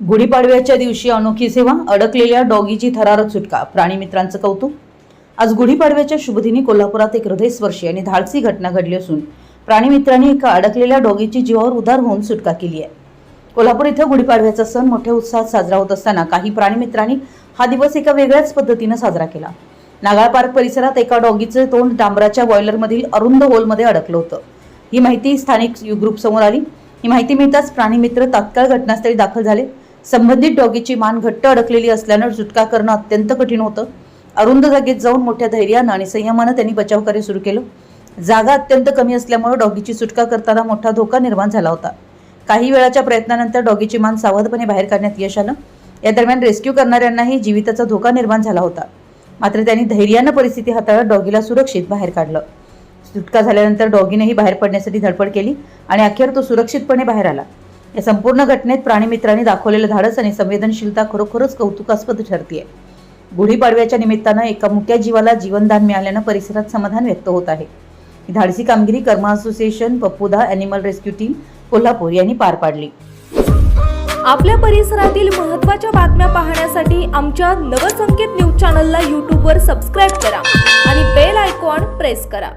गुढीपाडव्याच्या दिवशी अनोखी सेवा, अडकलेल्या डॉगीची थरारक सुटका, प्राणी मित्रांचं कौतुक। आज गुढीपाडव्याच्या शुभदिनी कोल्हापुरात एक हृदयस्पर्शी आणि धाडसी घटना घडली असून प्राणी मित्रांनी एका अडकलेल्या डॉगीची जीवावर उधार होऊन सुटका केली आहे। कोल्हापूर इथं गुढीपाडव्याचा सण मोठ्या उत्साहात साजरा होत असताना काही प्राणी मित्रांनी हा दिवस एका वेगळ्याच पद्धतीने साजरा केला। नागाळ पार्क परिसरात एका डॉगीचं तोंड डांबराच्या बॉयलरमधील अरुंद होलमध्ये अडकलं होतं। ही माहिती स्थानिक ग्रुप समोर आली। ही माहिती मिळताच प्राणी मित्र तात्काळ घटनास्थळी दाखल झाले। संबंधित डॉगीची मान घट्ट अडकलेली असल्यानं सुटका करणं अत्यंत कठीण होतं। अरुंद जागेत जाऊन मोठ्या धैर्यानं आणि संयमानं त्यांनी बचावकार्य सुरू केलं। जागा अत्यंत कमी असल्यामुळे डॉगीची सुटका करताना मोठा धोका निर्माण झाला होता। काही वेळाच्या प्रयत्नानंतर डॉगीची मान सावधपणे बाहेर काढण्यात यश आलं। या दरम्यान रेस्क्यू करणाऱ्यांनाही जीविताचा धोका निर्माण झाला होता, मात्र त्यांनी धैर्यानं परिस्थिती हाताळत डॉगीला सुरक्षित बाहेर काढलं। सुटका झाल्यानंतर डॉगीनेही बाहेर पडण्यासाठी धडपड केली आणि अखेर तो सुरक्षितपणे बाहेर आला। या संपूर्ण घटनेत प्राणी मित्रांनी दाखवलेलं धाडस आणि संवेदनशीलता खरोखरच कौतुकास्पद ठरतीये। गुढीपाडव्याच्या निमित्तानं एका मुक्या जीवाला जीवनदान मिळाल्यानं परिसरात समाधान व्यक्त होत आहे। ही धाडसी कामगिरी कर्मा असोसिएशन, पप्पूदा ॲनिमल रेस्क्यू टीम कोल्हापूर यांनी पार पाडली। आपल्या परिसरातील महत्त्वाच्या बातम्या पाहण्यासाठी आमच्या नवसंकेत न्यूज चॅनलला यूट्यूबवर सबस्क्राईब करा आणि बेल आयकॉन प्रेस करा।